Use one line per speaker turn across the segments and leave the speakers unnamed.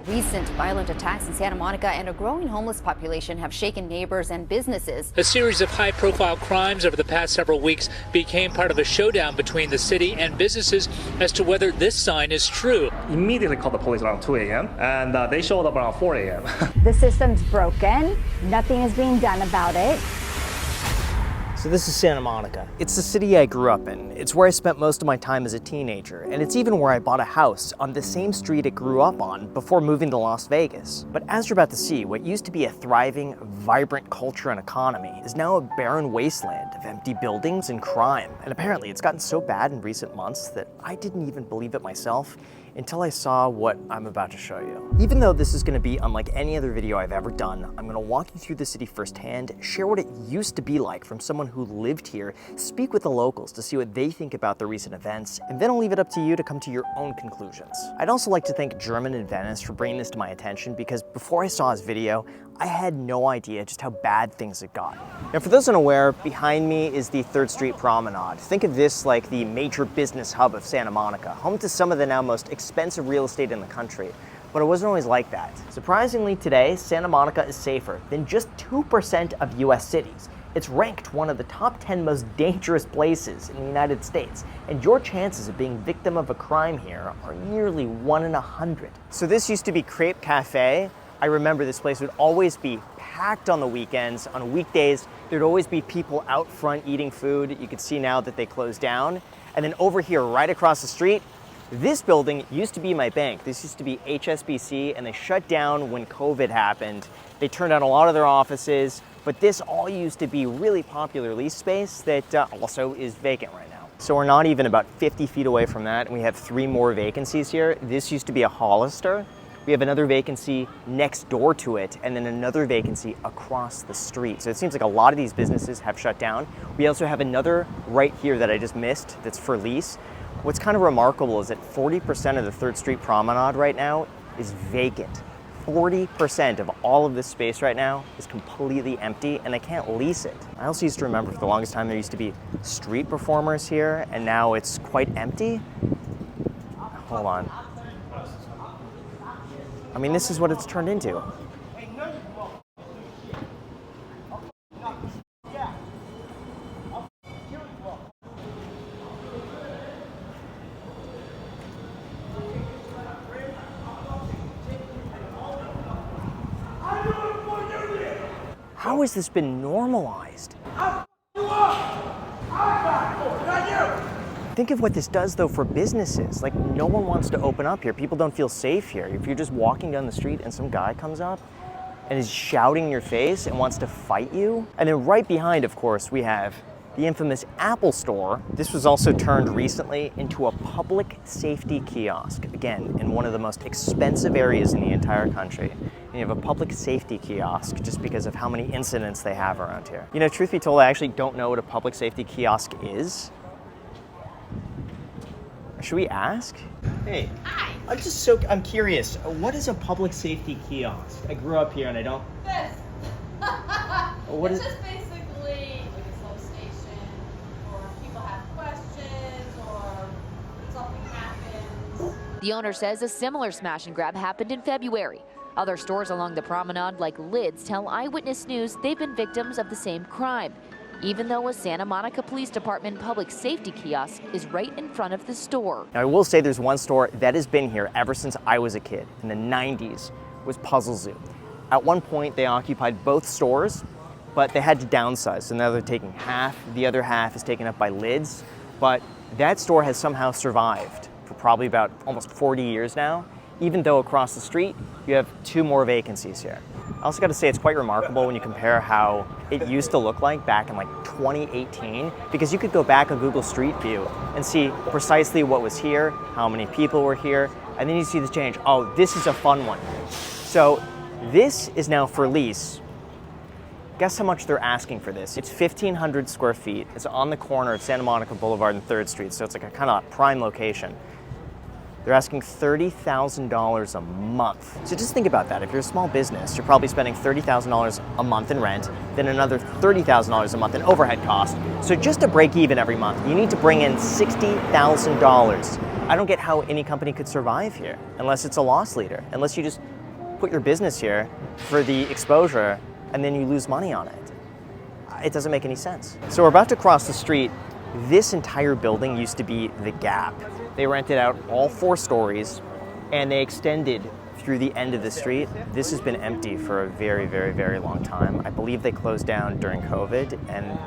Recent violent attacks in Santa Monica and a growing homeless population have shaken neighbors and businesses.
A series of high-profile crimes over the past several weeks became part of a showdown between the city and businesses as to whether this sign is true.
Immediately called the police around 2 a.m. and they showed up around 4 a.m.
The system's broken. Nothing is being done about it.
So this is Santa Monica. It's the city I grew up in. It's where I spent most of my time as a teenager, and it's even where I bought a house on the same street it grew up on before moving to Las Vegas. But as you're about to see, what used to be a thriving, vibrant culture and economy is now a barren wasteland of empty buildings and crime. And apparently it's gotten so bad in recent months that I didn't even believe it myself until I saw what I'm about to show you. Even though this is gonna be unlike any other video I've ever done, I'm gonna walk you through the city firsthand, share what it used to be like from someone who lived here, speak with the locals to see what they think about the recent events, and then I'll leave it up to you to come to your own conclusions. I'd also like to thank German and Venice for bringing this to my attention, because before I saw his video, I had no idea just how bad things had gotten. Now, for those unaware, behind me is the 3rd Street Promenade. Think of this like the major business hub of Santa Monica, home to some of the now most expensive real estate in the country. But it wasn't always like that. Surprisingly today, Santa Monica is safer than just 2% of US cities. It's ranked one of the top 10 most dangerous places in the United States, and your chances of being victim of a crime here are nearly 1 in 100. So this used to be Crepe Cafe. I remember this place would always be packed on the weekends. On weekdays, there'd always be people out front eating food. You can see now that they closed down. And then over here, right across the street, this building used to be my bank. This used to be HSBC, and they shut down when COVID happened. They turned down a lot of their offices, but this all used to be really popular lease space that also is vacant right now. So we're not even about 50 feet away from that, and we have 3 more vacancies here. This used to be a Hollister. We have another vacancy next door to it, and then another vacancy across the street. So it seems like a lot of these businesses have shut down. We also have another right here that I just missed that's for lease. What's kind of remarkable is that 40% of the 3rd Street Promenade right now is vacant. 40% of all of this space right now is completely empty, and they can't lease it. I also used to remember for the longest time there used to be street performers here, and now it's quite empty. Hold on. I mean, this is what it's turned into. How has this been normalized? Think of what this does, though, for businesses. Like, no one wants to open up here. People don't feel safe here. If you're just walking down the street and some guy comes up and is shouting in your face and wants to fight you. And then right behind, of course, we have the infamous Apple Store. This was also turned recently into a public safety kiosk. Again, in one of the most expensive areas in the entire country. And you have a public safety kiosk just because of how many incidents they have around here. You know, truth be told, I actually don't know what a public safety kiosk is. Should we ask? Hey. Hi. I'm curious. What is a public safety kiosk? I grew up here and I don't.
This.
It's
just basically like a slow station, or if people have questions, or something happens.
The owner says a similar smash and grab happened in February. Other stores along the promenade, like Lids, tell Eyewitness News they've been victims of the same crime, even though a Santa Monica Police Department public safety kiosk is right in front of the store.
Now, I will say there's one store that has been here ever since I was a kid, in the 90s, was Puzzle Zoo. At one point, they occupied both stores, but they had to downsize, so now they're taking half. The other half is taken up by Lids, but that store has somehow survived for probably about almost 40 years now, even though across the street, you have 2 more vacancies here. I also got to say it's quite remarkable when you compare how it used to look like back in like 2018, because you could go back on Google Street View and see precisely what was here, how many people were here, and then you see the change. Oh, this is a fun one. So this is now for lease. Guess how much they're asking for this? It's 1,500 square feet. It's on the corner of Santa Monica Boulevard and 3rd Street, so it's like a kind of prime location. They're asking $30,000 a month. So just think about that. If you're a small business, you're probably spending $30,000 a month in rent, then another $30,000 a month in overhead cost. So just to break even every month, you need to bring in $60,000. I don't get how any company could survive here unless it's a loss leader, unless you just put your business here for the exposure and then you lose money on it. It doesn't make any sense. So we're about to cross the street. This entire building used to be The Gap. They rented out all 4 stories and they extended through the end of the street. This has been empty for a very, very, very long time. I believe they closed down during COVID and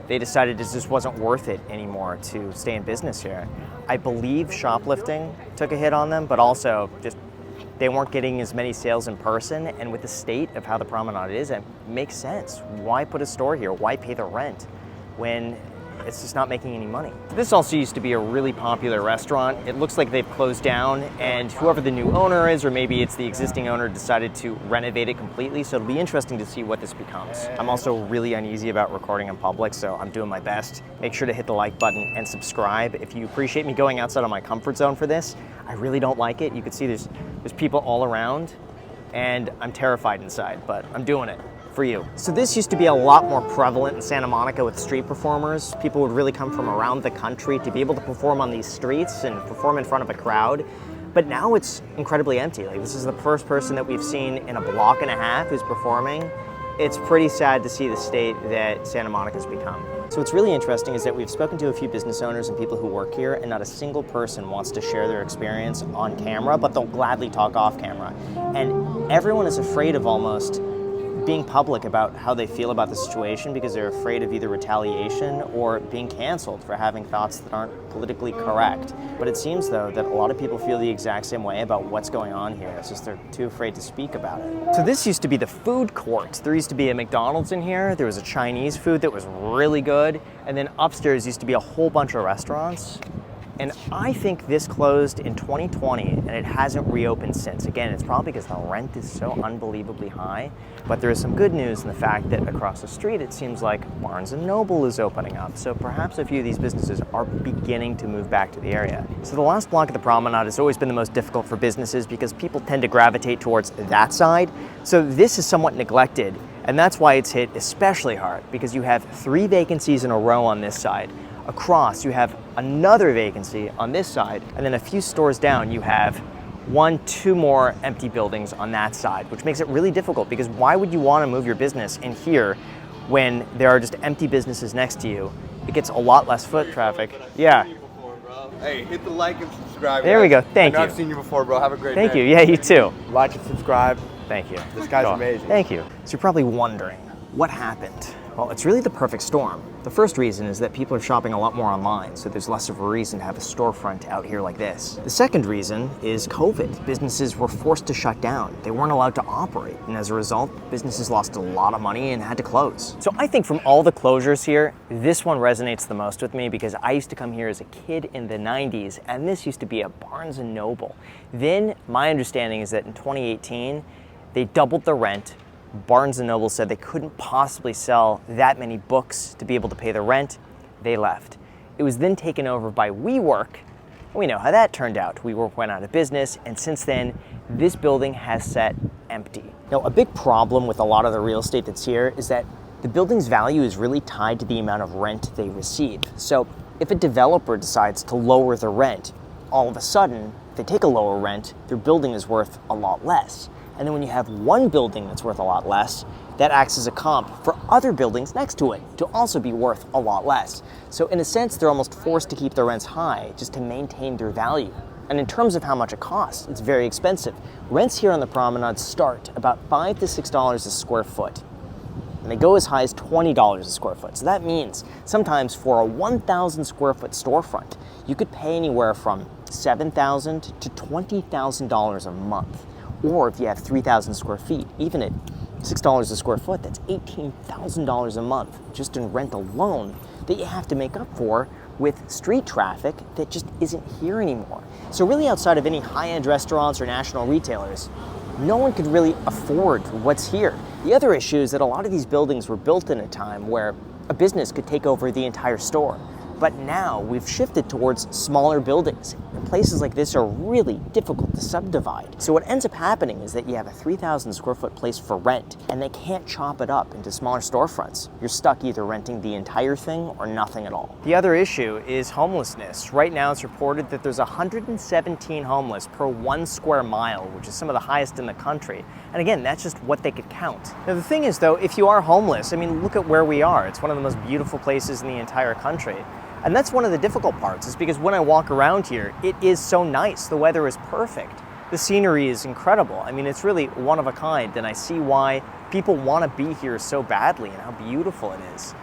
they decided it just wasn't worth it anymore to stay in business here. I believe shoplifting took a hit on them, but also just they weren't getting as many sales in person, and with the state of how the promenade is, it makes sense. Why put a store here? Why pay the rent when it's just not making any money? This also used to be a really popular restaurant. It looks like they've closed down, and whoever the new owner is, or maybe it's the existing owner, decided to renovate it completely, so it'll be interesting to see what this becomes. I'm also really uneasy about recording in public, so I'm doing my best. Make sure to hit the like button and subscribe. If you appreciate me going outside of my comfort zone for this, I really don't like it. You can see there's people all around, and I'm terrified inside, but I'm doing it for you. So this used to be a lot more prevalent in Santa Monica with street performers. People would really come from around the country to be able to perform on these streets and perform in front of a crowd. But now it's incredibly empty. Like, this is the first person that we've seen in a block and a half who's performing. It's pretty sad to see the state that Santa Monica's become. So what's really interesting is that we've spoken to a few business owners and people who work here, and not a single person wants to share their experience on camera, but they'll gladly talk off camera. And everyone is afraid of almost being public about how they feel about the situation because they're afraid of either retaliation or being canceled for having thoughts that aren't politically correct. But it seems, though, that a lot of people feel the exact same way about what's going on here. It's just they're too afraid to speak about it. So this used to be the food court. There used to be a McDonald's in here. There was a Chinese food that was really good. And then upstairs used to be a whole bunch of restaurants. And I think this closed in 2020 and it hasn't reopened since. Again, it's probably because the rent is so unbelievably high, but there is some good news in the fact that across the street it seems like Barnes & Noble is opening up. So perhaps a few of these businesses are beginning to move back to the area. So the last block of the promenade has always been the most difficult for businesses because people tend to gravitate towards that side. So this is somewhat neglected, and that's why it's hit especially hard because you have 3 vacancies in a row on this side. Across, you have another vacancy on this side, and then a few stores down, you have 1-2 more empty buildings on that side, which makes it really difficult because why would you want to move your business in here when there are just empty businesses next to you? It gets a lot less foot traffic. Yeah.
Hey, hit the like and subscribe.
There we go. Thank you.
I've seen you before, bro. Have a great day.
Thank you. Yeah, you too.
Like and subscribe.
Thank you.
This guy's amazing.
Thank you. So you're probably wondering, what happened? Well, it's really the perfect storm. The first reason is that people are shopping a lot more online, so there's less of a reason to have a storefront out here like this. The second reason is COVID. Businesses were forced to shut down. They weren't allowed to operate, and as a result, businesses lost a lot of money and had to close. So I think from all the closures here, this one resonates the most with me because I used to come here as a kid in the 90s, and this used to be a Barnes & Noble. Then, my understanding is that in 2018, they doubled the rent. Barnes & Noble said they couldn't possibly sell that many books to be able to pay the rent. They left. It was then taken over by WeWork. We know how that turned out. WeWork went out of business, and since then, this building has sat empty. Now, a big problem with a lot of the real estate that's here is that the building's value is really tied to the amount of rent they receive. So if a developer decides to lower the rent, all of a sudden, if they take a lower rent, their building is worth a lot less. And then when you have one building that's worth a lot less, that acts as a comp for other buildings next to it to also be worth a lot less. So in a sense, they're almost forced to keep their rents high just to maintain their value. And in terms of how much it costs, it's very expensive. Rents here on the promenade start about $5 to $6 a square foot. And they go as high as $20 a square foot. So that means sometimes for a 1,000 square foot storefront, you could pay anywhere from $7,000 to $20,000 a month. Or if you have 3,000 square feet, even at $6 a square foot, that's $18,000 a month just in rent alone that you have to make up for with street traffic that just isn't here anymore. So really outside of any high-end restaurants or national retailers, no one could really afford what's here. The other issue is that a lot of these buildings were built in a time where a business could take over the entire store. But now we've shifted towards smaller buildings, and places like this are really difficult to subdivide. So what ends up happening is that you have a 3,000 square foot place for rent, and they can't chop it up into smaller storefronts. You're stuck either renting the entire thing or nothing at all. The other issue is homelessness. Right now it's reported that there's 117 homeless per 1 square mile, which is some of the highest in the country. And again, that's just what they could count. Now the thing is though, if you are homeless, I mean, look at where we are. It's one of the most beautiful places in the entire country. And that's one of the difficult parts, is because when I walk around here, it is so nice. The weather is perfect. The scenery is incredible. I mean, it's really one of a kind, and I see why people want to be here so badly and how beautiful it is.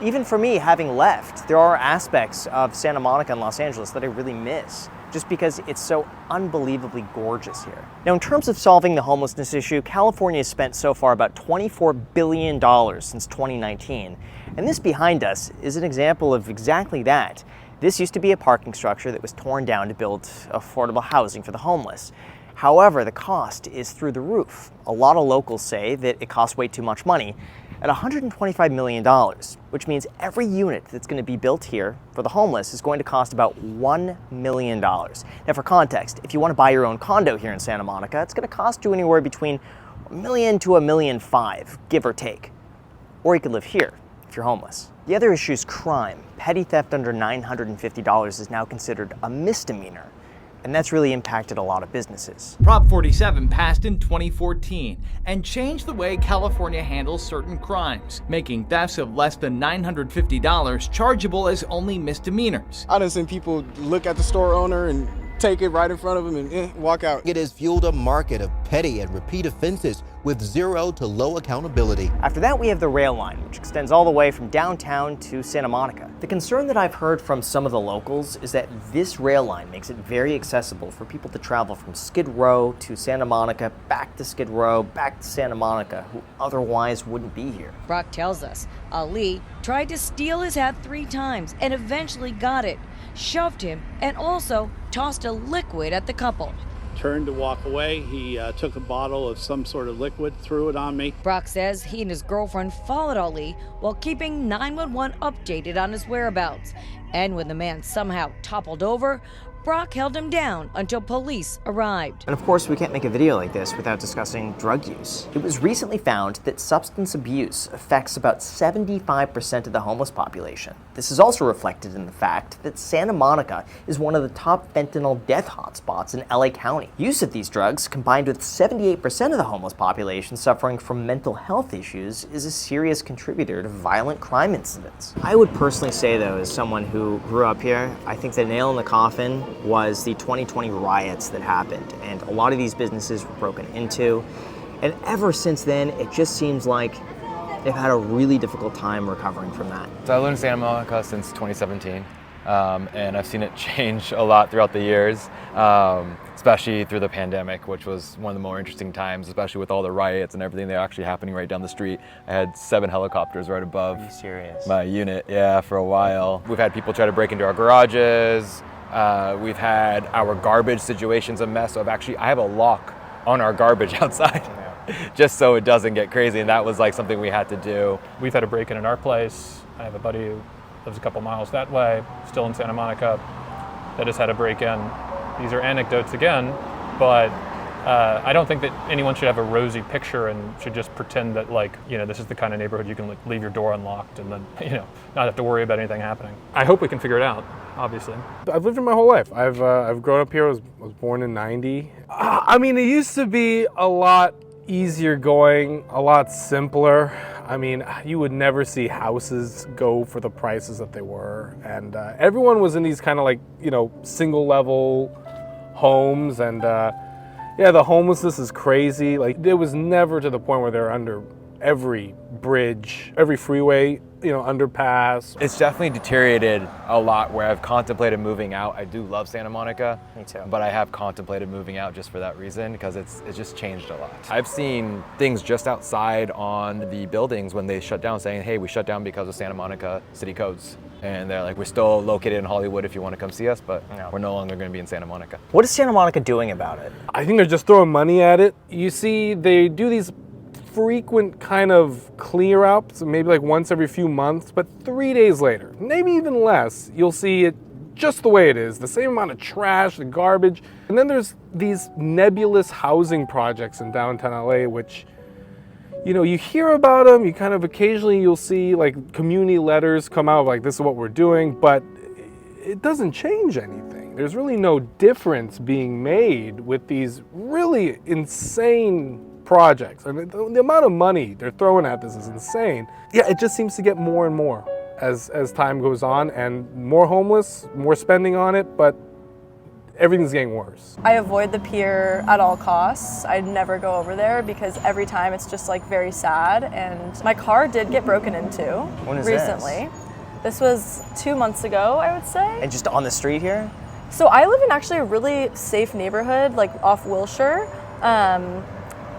Even for me, having left, there are aspects of Santa Monica and Los Angeles that I really miss, just because it's so unbelievably gorgeous here. Now, in terms of solving the homelessness issue, California has spent so far about $24 billion since 2019. And this behind us is an example of exactly that. This used to be a parking structure that was torn down to build affordable housing for the homeless. However, the cost is through the roof. A lot of locals say that it costs way too much money at $125 million, which means every unit that's going to be built here for the homeless is going to cost about $1 million. Now, for context, if you want to buy your own condo here in Santa Monica, it's going to cost you anywhere between $1 million to $1.5 million, give or take. Or you could live here if you're homeless. The other issue is crime. Petty theft under $950 is now considered a misdemeanor, and that's really impacted a lot of businesses.
Prop 47 passed in 2014 and changed the way California handles certain crimes, making thefts of less than $950 chargeable as only misdemeanors.
I done seen people look at the store owner and take it right in front of him and walk out.
It has fueled a market of petty and repeat offenses with zero to low accountability.
After that, we have the rail line, which extends all the way from downtown to Santa Monica. The concern that I've heard from some of the locals is that this rail line makes it very accessible for people to travel from Skid Row to Santa Monica, back to Skid Row, back to Santa Monica, who otherwise wouldn't be here.
Brock tells us Ali tried to steal his hat 3 times and eventually got it, shoved him, and also tossed a liquid at the couple.
Turned to walk away. He took a bottle of some sort of liquid, threw it on me.
Brock says he and his girlfriend followed Ali while keeping 911 updated on his whereabouts. And when the man somehow toppled over, Brock held him down until police arrived.
And of course, we can't make a video like this without discussing drug use. It was recently found that substance abuse affects about 75% of the homeless population. This is also reflected in the fact that Santa Monica is one of the top fentanyl death hotspots in LA County. Use of these drugs, combined with 78% of the homeless population suffering from mental health issues, is a serious contributor to violent crime incidents. I would personally say, though, as someone who grew up here, I think the nail in the coffin was the 2020 riots that happened, and a lot of these businesses were broken into, and ever since then it just seems like they've had a really difficult time recovering from that.
So I lived in Santa Monica since 2017, and I've seen it change a lot throughout the years, especially through the pandemic, which was one of the more interesting times, especially with all the riots and everything that are actually happening right down the street. I had 7 helicopters right above my unit, for a while. We've had people try to break into our garages. We've had our garbage situations a mess. So I have a lock on our garbage outside just so it doesn't get crazy. And that was like something we had to do.
We've had a break-in in our place. I have a buddy who lives a couple miles that way, still in Santa Monica, that has had a break-in. These are anecdotes again, but I don't think that anyone should have a rosy picture and should just pretend that this is the kind of neighborhood you can leave your door unlocked and then, not have to worry about anything happening. I hope we can figure it out, obviously.
I've lived here my whole life. I've grown up here. I was born in '90. I mean, it used to be a lot easier going, a lot simpler. I mean, you would never see houses go for the prices that they were. And everyone was in these kind of single level homes. And the homelessness is crazy. It was never to the point where they're under every bridge, every freeway, underpass.
It's definitely deteriorated a lot where I've contemplated moving out. I do love Santa Monica.
Me too.
But I have contemplated moving out just for that reason because it's just changed a lot. I've seen things just outside on the buildings when they shut down saying, hey, we shut down because of Santa Monica city codes. And they're like, we're still located in Hollywood if you want to come see us, but we're no longer going to be in Santa Monica.
What is Santa Monica doing about it?
I think they're just throwing money at it. You see, they do these frequent kind of clear up, so maybe like once every few months, but 3 days later, maybe even less, you'll see it just the way it is, the same amount of trash, the garbage. And then there's these nebulous housing projects in downtown LA, which, you know, you hear about them, you kind of occasionally you'll see like community letters come out like, this is what we're doing, but it doesn't change anything. There's really no difference being made with these really insane projects. I mean, the amount of money they're throwing at this is insane. Yeah, it just seems to get more and more as time goes on, and more homeless, more spending on it, but everything's getting worse.
I avoid the pier at all costs. I'd never go over there because every time it's just like very sad, and my car did get broken into
When is
recently. This was 2 months ago, I would say.
And just on the street here?
So I live in actually a really safe neighborhood, like off Wilshire.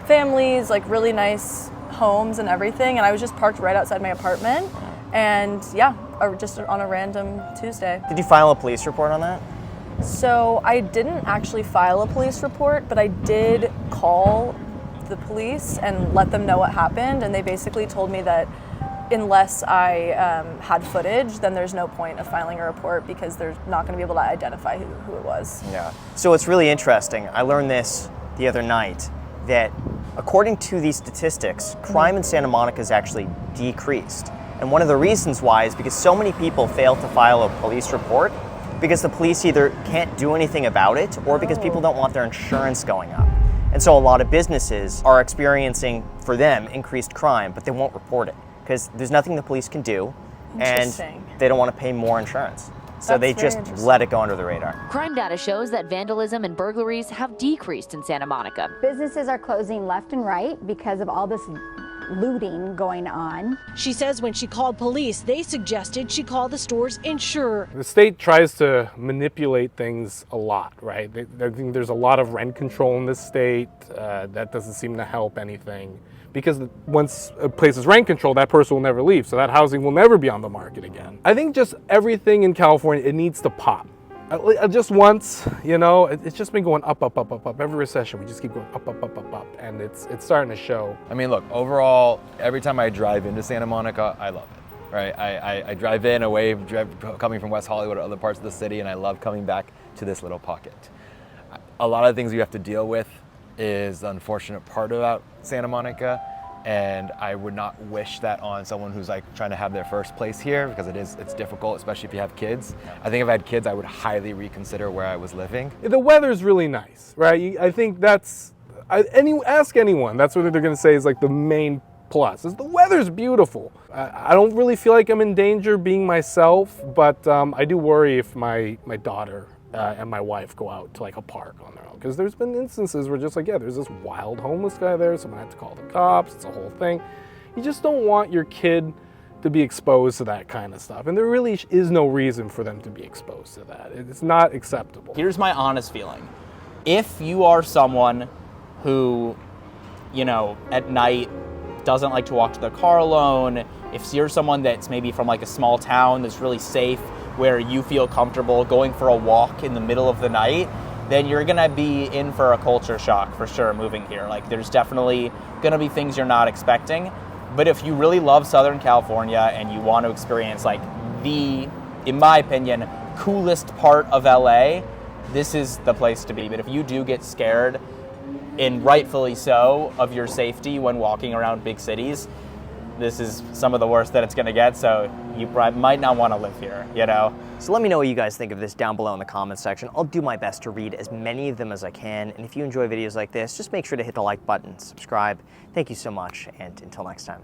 Families, like really nice homes and everything, and I was just parked right outside my apartment. And yeah, just on a random Tuesday.
Did you file a police report on that?
So I didn't actually file a police report, but I did call the police and let them know what happened, and they basically told me that unless I had footage, then there's no point of filing a report because they're not going to be able to identify who it was.
Yeah. So it's really interesting. I learned this the other night, that according to these statistics, crime in Santa Monica has actually decreased. And one of the reasons why is because so many people fail to file a police report because the police either can't do anything about it or because people don't want their insurance going up. And so a lot of businesses are experiencing, for them, increased crime, but they won't report it because there's nothing the police can do, and they don't want to pay more insurance. So they just let it go under the radar.
Crime data shows that vandalism and burglaries have decreased in Santa Monica.
Businesses are closing left and right because of all this looting going on.
She says when she called police, they suggested she call the store's insurer.
The state tries to manipulate things a lot, right? I think there's a lot of rent control in this state. That doesn't seem to help anything. Because once a place is rent control, that person will never leave. So that housing will never be on the market again. I think just everything in California, it needs to pop. Just once, you know, it's just been going up. Every recession, we just keep going up. And it's starting to show.
I mean, look, overall, every time I drive into Santa Monica, I love it, right? I drive in away, coming from West Hollywood or other parts of the city, and I love coming back to this little pocket. A lot of things you have to deal with is the unfortunate part about Santa Monica, and I would not wish that on someone who's like trying to have their first place here, because it's difficult, especially if you have kids. I think if I had kids, I would highly reconsider where I was living.
The weather's really nice, right? I think ask anyone, that's what they're gonna say is like the main plus, is the weather's beautiful. I don't really feel like I'm in danger being myself, but I do worry if my daughter and my wife go out to like a park on their own, because there's been instances where just like, yeah, there's this wild homeless guy there, someone had to call the cops, it's a whole thing. You just don't want your kid to be exposed to that kind of stuff, and there really is no reason for them to be exposed to that. It's not acceptable.
Here's my honest feeling. If you are someone who, you know, at night doesn't like to walk to their car alone, if you're someone that's maybe from like a small town that's really safe, where you feel comfortable going for a walk in the middle of the night, then you're gonna be in for a culture shock for sure moving here. Like there's definitely gonna be things you're not expecting. But if you really love Southern California and you want to experience like the, in my opinion, coolest part of LA, this is the place to be. But if you do get scared, and rightfully so, of your safety when walking around big cities, this is some of the worst that it's gonna get, so you might not wanna live here, you know?
So let me know what you guys think of this down below in the comments section. I'll do my best to read as many of them as I can, and if you enjoy videos like this, just make sure to hit the like button, subscribe. Thank you so much, and until next time.